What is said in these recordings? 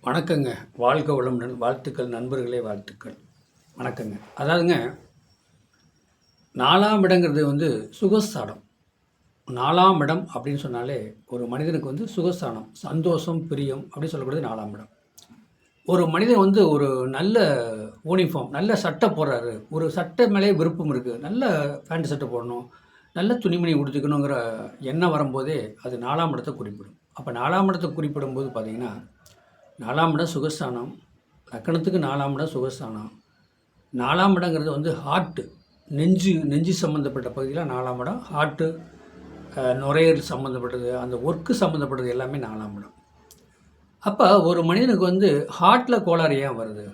வணக்கங்க. வாழ்க வளமுடன். வாழ்த்துக்கள் நண்பர்களே, வாழ்த்துக்கள். வணக்கங்க. அதாவதுங்க, 4ஆம் இடங்கிறது சுகஸ்தானம். 4ஆம் இடம் அப்படின்னு சொன்னாலே ஒரு மனிதனுக்கு சுகஸ்தானம், சந்தோஷம், பிரியம் அப்படின்னு சொல்லக்கூடியது 4ஆம் இடம். ஒரு மனிதன் ஒரு நல்ல யூனிஃபார்ம், நல்ல சட்டை போடுறாரு, ஒரு சட்டை மேலே விருப்பம் இருக்குது, நல்ல பேண்ட் சட்டை போடணும், நல்ல துணிமணி உடுத்திக்கணுங்கிற எண்ணம் வரும்போதே அது 4ஆம் இடத்தை குறிப்பிடும். அப்போ 4ஆம் இடத்தை குறிப்பிடும்போது பார்த்தீங்கன்னா, 4ஆம் இடம் சுகஸ்தானம், லக்கணத்துக்கு 4ஆம் இடம் சுகஸ்தானம். 4ஆம் இடங்கிறது ஹார்ட்டு, நெஞ்சு சம்மந்தப்பட்ட பகுதியில் 4ஆம் இடம். ஹார்ட்டு, நுரையீரல் சம்மந்தப்பட்டது, அந்த ஒர்க்கு சம்மந்தப்பட்டது எல்லாமே 4ஆம் இடம். அப்போ ஒரு மனிதனுக்கு ஹார்ட்டில் கோளாறு ஏன் வருது?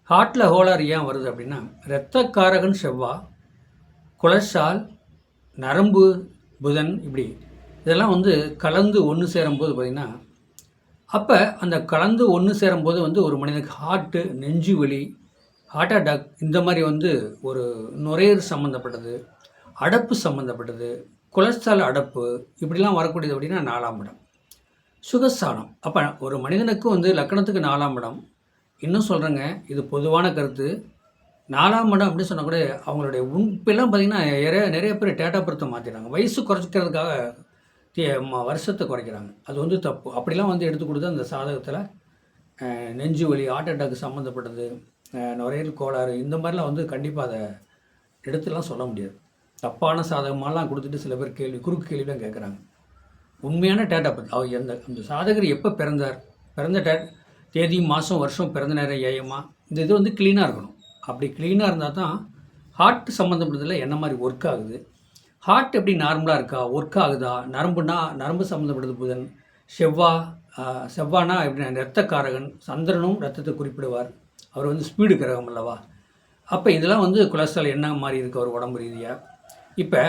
ஹார்ட்டில் கோளாறு ஏன் வருது அப்படின்னா, இரத்தக்காரகன் செவ்வாய், கொலஸ்ட்ரால், நரம்பு புதன், இப்படி இதெல்லாம் கலந்து ஒன்று சேரும்போது பார்த்திங்கன்னா, அப்போ அந்த கலந்து ஒன்று சேரும்போது ஒரு மனிதனுக்கு ஹார்ட்டு, நெஞ்சு வலி, ஹார்ட் அட்டாக், இந்த மாதிரி ஒரு நுரையீரல் சம்மந்தப்பட்டது, அடப்பு சம்மந்தப்பட்டது, கொலஸ்ட்ரால் அடப்பு, இப்படிலாம் வரக்கூடியது அப்படின்னா 4ஆம் இடம் சுகஸ்தானம். அப்போ ஒரு மனிதனுக்கு லக்கணத்துக்கு 4ஆம் இடம். இன்னும் சொல்கிறேங்க, இது பொதுவான கருத்து. 4ஆம் இடம் அப்படின்னு சொன்னால் கூட அவங்களுடைய இப்பெல்லாம் பார்த்திங்கன்னா நிறைய பேர் டேட்டா பர்த்தை மாற்றிடுறாங்க. வயசு குறைச்சிக்கிறதுக்காக வருஷத்தை குறைக்கிறாங்க. அது தப்பு. அப்படிலாம் எடுத்து கொடுத்து அந்த சாதகத்தில் நெஞ்சு வலி, ஹார்ட் அட்டாக் சம்மந்தப்பட்டது, நுரையீரல் கோளாறு, இந்த மாதிரிலாம் கண்டிப்பாக அதை எடுத்துலாம் சொல்ல முடியாது. தப்பான சாதகமாலாம் கொடுத்துட்டு சில பேர் குறுக்கு கேள்விலாம் கேட்குறாங்க. உண்மையான டேட்டா பற்றி அந்த சாதகர் எப்போ பிறந்தார், பிறந்த தேதி, மாதம், வருஷம், பிறந்த நேரம், ஏயமா, இந்த இது க்ளீனாக இருக்கணும். அப்படி க்ளீனாக இருந்தால் தான் ஹார்ட் சம்மந்தப்பட்டதில் என்ன மாதிரி ஒர்க் ஆகுது, ஹார்ட் எப்படி நார்மலாக இருக்கா, ஒர்க் ஆகுதா, நரம்பு சம்மந்தப்பட்டது புதன், செவ்வானா எப்படின்னா இரத்தக்காரகன், சந்திரனும் ரத்தத்தை குறிப்பிடுவார். அவர் ஸ்பீடு கிரகம் அல்லவா. அப்போ இதெல்லாம் கொலஸ்ட்ரால் என்ன மாதிரி இருக்குது அவர் உடம்பு ரீதியாக. இப்போ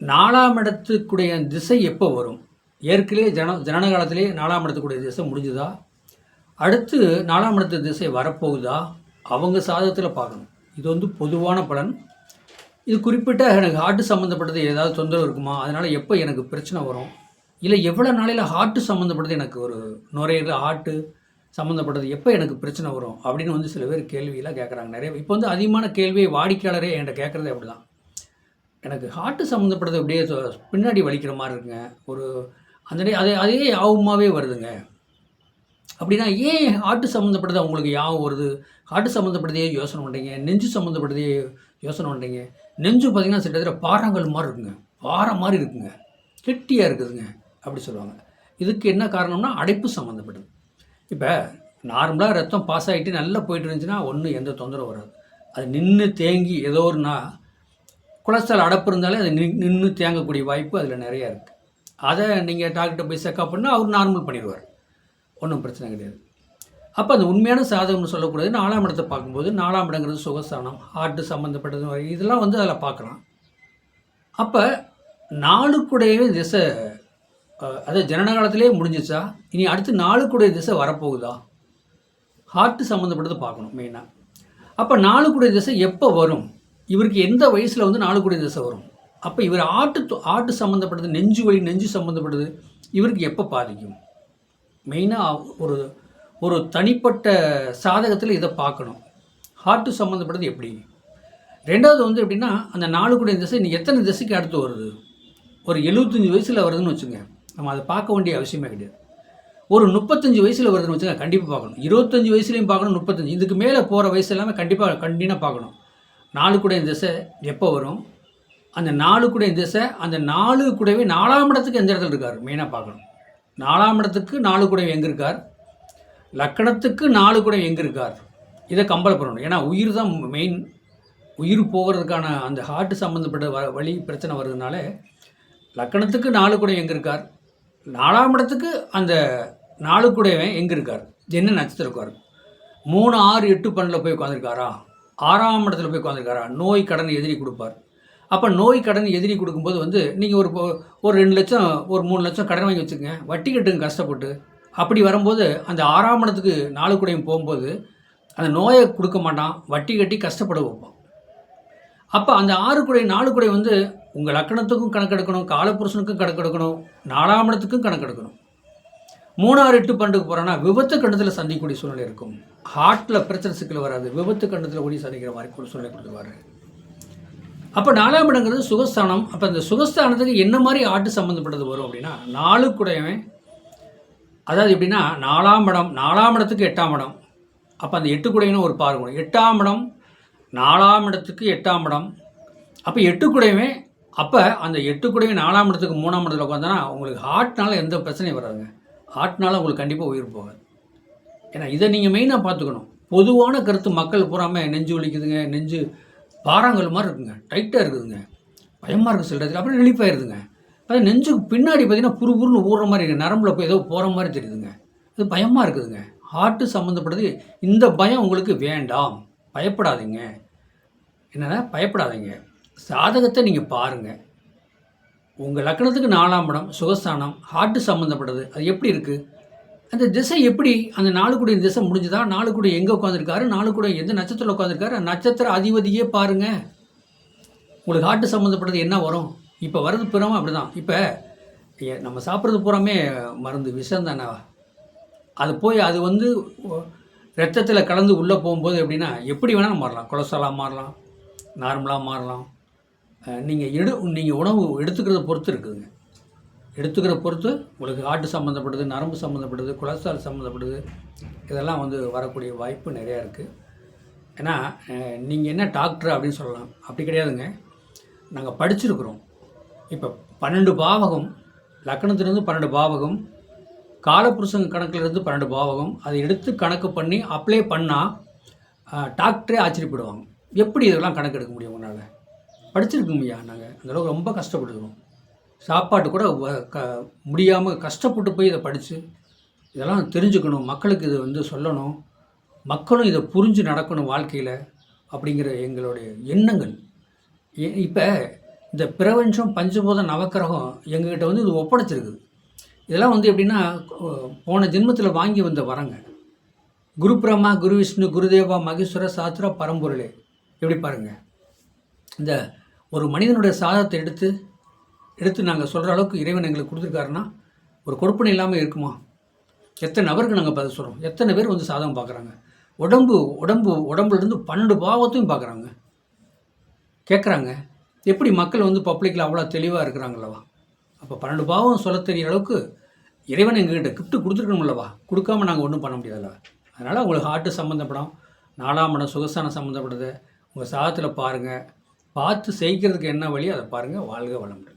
4ஆம் இடத்துக்குடைய திசை எப்போ வரும்? ஏற்கனவே ஜனன காலத்திலே 4ஆம் இடத்துக்குடைய திசை முடிஞ்சுதா, அடுத்து 4ஆம் இடத்து திசை வரப்போகுதா, அவங்க சாதகத்தில் பார்க்கணும். இது பொதுவான பலன். இது குறிப்பிட்ட எனக்கு ஹார்ட்டு சம்மந்தப்பட்டது ஏதாவது தொந்தரவு இருக்குமா, அதனால் எப்போ எனக்கு பிரச்சனை வரும், இல்லை எவ்வளோ நாளையில் ஹார்ட்டு சம்மந்தப்பட்டது, எனக்கு ஒரு நுரையீரல் ஹார்ட்டு சம்மந்தப்பட்டது எப்போ எனக்கு பிரச்சனை வரும் அப்படின்னு சில பேர் கேள்வியெல்லாம் கேட்குறாங்க. நிறைய இப்போ அதிகமான கேள்வியை வாடிக்கையாளரே என்கிட்ட கேட்குறதே அப்படி தான். எனக்கு ஹார்ட்டு சம்மந்தப்பட்டது அப்படியே பின்னாடி வலிக்கிற மாதிரி இருக்குங்க, ஒரு அந்த அதே யாவுமாவே வருதுங்க. அப்படின்னா ஏன் ஹார்ட்டு சம்மந்தப்பட்டது அவங்களுக்கு யாவும் வருது? ஹார்ட்டு சம்மந்தப்பட்டதையே யோசனை பண்ணுறீங்க, நெஞ்சு சம்மந்தப்பட்டதையே யோசனை பண்ணுறீங்க. நெஞ்சு பார்த்திங்கன்னா கிட்டத்தட்ட பாறாங்கல் மாதிரி இருக்குங்க, பாறை மாதிரி இருக்குங்க, கெட்டியாக இருக்குதுங்க அப்படி சொல்லுவாங்க. இதுக்கு என்ன காரணம்னா அடைப்பு சம்மந்தப்பட்டது. இப்போ நார்மலாக ரத்தம் பாஸ் ஆகிட்டு நல்லா போயிட்டு இருந்துச்சுன்னா ஒன்றும் எந்த தொந்தரவு வராது. அது நின்று தேங்கி ஏதோ ஒருனா கொலஸ்ட்ரால் அடப்பு இருந்தாலே அது நின்று தேங்கக்கூடிய வாய்ப்பு அதில் நிறையா இருக்குது. அதை நீங்கள் டாக்டர்கிட்ட போய் செக்அப் பண்ணால் அவர் நார்மல் பண்ணிடுவார், ஒன்றும் பிரச்சனை கிடையாது. அப்போ அந்த உண்மையான சாதகம்னு சொல்லக்கூடாது. 4ஆம் இடத்தை பார்க்கும்போது 4ஆம் இடங்கிறது சுகஸ்தானம், ஹார்ட்டு சம்மந்தப்பட்டது, இதெல்லாம் அதில் பார்க்கலாம். அப்போ 4க்குடைய திசை அதாவது ஜனன காலத்திலே முடிஞ்சிச்சா, இனி அடுத்து 4க்குடைய திசை வரப்போகுதா, ஹார்ட்டு சம்மந்தப்பட்டது பார்க்கணும் மெயினாக. அப்போ 4க்குடைய திசை எப்போ வரும், இவருக்கு எந்த வயசில் 4க்குடைய திசை வரும், அப்போ இவர் ஹார்ட்டு சம்மந்தப்பட்டது, நெஞ்சு சம்மந்தப்பட்டது இவருக்கு எப்போ பாதிக்கும், மெயினாக ஒரு தனிப்பட்ட சாதகத்தில் இதை பார்க்கணும். ஹார்ட்டு சம்மந்தப்பட்டது எப்படி. ரெண்டாவது எப்படின்னா, அந்த 4க்குடைய திசை நீ எத்தனை திசைக்கு அடுத்து வருது, ஒரு 75 வயசில் வருதுன்னு வச்சுங்க, நம்ம அதை பார்க்க வேண்டிய அவசியமே கிடையாது. ஒரு 35 வயசில் வருதுன்னு வச்சுங்க, கண்டிப்பாக பார்க்கணும். 25 வயசுலையும் பார்க்கணும், 35, இதுக்கு மேலே போகிற வயசு எல்லாமே கண்டிப்பாக பார்க்கணும். 4க்குடைய திசை எப்போ வரும், அந்த 4க்குடைய திசை, அந்த 4 கூடவே 4ஆம் இடத்துக்கு எந்த இடத்துல இருக்கார் மெயினாக பார்க்கணும். 4ஆம் இடத்துக்கு 4 கூட எங்கே இருக்கார், லக்கணத்துக்கு 4 கூட எங்கே இருக்கார், இதை கம்பேர் பண்ணணும். ஏன்னா உயிர் தான் மெயின். உயிர் போகிறதுக்கான அந்த ஹார்ட்டு சம்மந்தப்பட்ட வழி பிரச்சனை வருதுனால லக்கணத்துக்கு 4 கூட எங்கே இருக்கார், 4ஆம் இடத்துக்கு அந்த 4 கூடவே எங்கே இருக்கார், என்ன நட்சத்திரம் இருக்கார், 3, 6, 8, 12 போய் உட்காந்துருக்காரா, 6ஆம் இடத்துல போய் உட்காந்துருக்காரா, நோய் கடன் எதிரி கொடுப்பார். அப்போ நோய் கடன் எதிரி கொடுக்கும்போது நீங்கள் ஒரு 2 லட்சம், ஒரு 3 லட்சம் கடன் வாங்கி வச்சுக்கோங்க, வட்டி கட்டுங்க கஷ்டப்பட்டு. அப்படி வரும்போது அந்த 6ஆம் இடத்துக்கு 4 கூடையும் போகும்போது அந்த நோயை கொடுக்க மாட்டான், வட்டி கட்டி கஷ்டப்பட வைப்பான். அப்போ அந்த 6 கூடை 4 கூடை உங்கள் லக்கணத்துக்கும் கணக்கெடுக்கணும், காலப்புருஷனுக்கும் கணக்கெடுக்கணும், 4ஆம் இடத்துக்கும் கணக்கெடுக்கணும். 3 6 8 12க்கு போகிறோன்னா விபத்து கண்டத்தில் சந்திக்கக்கூடிய சூழ்நிலை இருக்கும். ஹார்ட்டில் பிரச்சனை சிக்கல் வராது, விபத்து கண்டத்தில் கூடி சந்திக்கிற மாதிரி ஒரு சூழ்நிலை கொடுத்துருவாரு. அப்போ 4ஆம் இடங்கிறது சுகஸ்தானம். அப்போ அந்த சுகஸ்தானத்துக்கு என்ன மாதிரி ஆட்டு சம்மந்தப்பட்டது வரும் அப்படின்னா 4 கூடவே, அதாவது எப்படின்னா 4ஆம் இடத்துக்கு 8ஆம் இடம். அப்போ அந்த 8 கூடையினும் ஒரு பார்க்கணும். 8ஆம் இடம் 4ஆம் இடத்துக்கு 8ஆம் இடம். அப்போ 8 கூடையுமே, அப்போ அந்த 8 கூடையும் 4ஆம் இடத்துக்கு 3ஆம் இடத்துல உட்காந்தோன்னா உங்களுக்கு ஹார்ட்னால எந்த பிரச்சனையும் வராதுங்க. ஹார்ட்னால உங்களுக்கு கண்டிப்பாக உயிர் போகாது. ஏன்னா இதை நீங்கள் மெயினாக பார்த்துக்கணும். பொதுவான கருத்து மக்கள் பூராமல் நெஞ்சு வலிக்குதுங்க, நெஞ்சு பாறாங்கல் மாதிரி இருக்குங்க, டைட்டாக இருக்குதுங்க, பயமாக இருக்குது சில இடத்துல, அப்புறம் ரிலீஃப் ஆகிடுதுங்க. அது நெஞ்சுக்கு பின்னாடி பார்த்தீங்கன்னா புருன்னு ஊறுற மாதிரி இருக்குது, நரம்பில் போய் ஏதோ போகிற மாதிரி தெரியுதுங்க, அது பயமாக இருக்குதுங்க. ஹார்ட்டு சம்மந்தப்பட்டது. இந்த பயம் உங்களுக்கு வேண்டாம், பயப்படாதீங்க. என்னென்னா பயப்படாதீங்க, சாதகத்தை நீங்கள் பாருங்கள். உங்கள் லக்னத்துக்கு 4ஆம் இடம் சுகஸ்தானம், ஹார்ட்டு சம்மந்தப்பட்டது. அது எப்படி இருக்குது, அந்த திசை எப்படி, அந்த 4 கூடிய திசை முடிஞ்சுதா, 4 கூடிய எங்கே உட்காந்துருக்காரு, 4 கூடிய எந்த நட்சத்திரத்தில் உட்காந்துருக்காரு, நட்சத்திர அதிபதியே பாருங்கள். உங்களுக்கு ஹார்ட்டு சம்மந்தப்பட்டது என்ன வரும். இப்போ வர்றது பூராமல் அப்படி தான். இப்போ நம்ம சாப்பிட்றது பூராமே மருந்து, விஷம் தானே. அது போய் அது வந்து ரத்தத்தில் கலந்து உள்ளே போகும்போது எப்படின்னா எப்படி வேணாலும் மாறலாம். கொலஸ்ட்ராலாக மாறலாம், நார்மலாக மாறலாம். நீங்கள் உணவு எடுத்துக்கிறத பொறுத்து இருக்குதுங்க. எடுத்துக்கிற பொறுத்து உங்களுக்கு ஹார்ட்டு சம்மந்தப்பட்டது, நரம்பு சம்மந்தப்பட்டது, கொலஸ்ட்ரால் சம்மந்தப்பட்டது, இதெல்லாம் வந்து வரக்கூடிய வாய்ப்பு நிறையா இருக்குது. ஏன்னா நீங்கள் என்ன டாக்டர் அப்படின்னு சொல்லலாம், அப்படி கிடையாதுங்க. நாங்கள் படிச்சிருக்கிறோம். இப்போ 12 பாவகம், லக்னத்திலேருந்து 12 பாவகம், காலப்புருஷன் கணக்கிலிருந்து 12 பாவகம், அதை எடுத்து கணக்கு பண்ணி அப்ளை பண்ணால் டாக்டரே ஆச்சரியப்படுவாங்க. எப்படி இதெல்லாம் கணக்கு எடுக்க முடியும் உங்களால்? படிச்சிருக்கோம்யா, நாங்கள் அந்தளவுக்கு ரொம்ப கஷ்டப்பட்டுருக்கோம். சாப்பாட்டு கூட முடியாமல் கஷ்டப்பட்டு போய் இதை படித்து இதெல்லாம் தெரிஞ்சுக்கணும், மக்களுக்கு இதை வந்து சொல்லணும், மக்களும் இதை புரிஞ்சு நடக்கணும் வாழ்க்கையில் அப்படிங்கிற எங்களுடைய எண்ணங்கள். இப்போ இந்த பிரபஞ்சம் பஞ்சபூத நவக்கிரகம் எங்ககிட்ட வந்து இது ஒப்படைச்சிருக்குது. இதெல்லாம் வந்து எப்படின்னா போன ஜென்மத்தில் வாங்கி வந்த வரங்க. குரு பிரம்மா, குரு விஷ்ணு, குருதேவா, மகேஸ்வர, சாஸ்திரா, பரம்பொருளே. எப்படி பாருங்கள், இந்த ஒரு மனிதனுடைய சாதத்தை எடுத்து நாங்கள் சொல்கிற அளவுக்கு இறைவன் எங்களுக்கு கொடுத்துருக்காருன்னா ஒரு கொடுப்பனை இல்லாமல் இருக்குமா? எத்தனை நபருக்கு நாங்கள் பதில் சொல்கிறோம், எத்தனை பேர் வந்து சாதகம் பார்க்குறாங்க, உடம்புலேருந்து 12 பாவத்தையும் பார்க்குறாங்க, கேட்குறாங்க. எப்படி மக்கள் வந்து பப்ளிக்கில் அவ்வளோ தெளிவாக இருக்கிறாங்களவா? அப்போ 12 பாவம் சொல்ல தெரிய அளவுக்கு இறைவன் எங்ககிட்ட கிஃப்ட்டு கொடுத்துருக்கணும்லவா? கொடுக்காம நாங்கள் ஒன்றும் பண்ண முடியாதுல்ல. அதனால் உங்களுக்கு ஹார்ட்டு சம்மந்தப்படும், 4ஆம் இடம் சுகஸ்தானம் சம்மந்தப்படுது, உங்கள் சாதத்தில் பாருங்கள், பார்த்து செய்கிறதுக்கு என்ன வழி அதை பாருங்கள். வாழ்க வளமுடன்.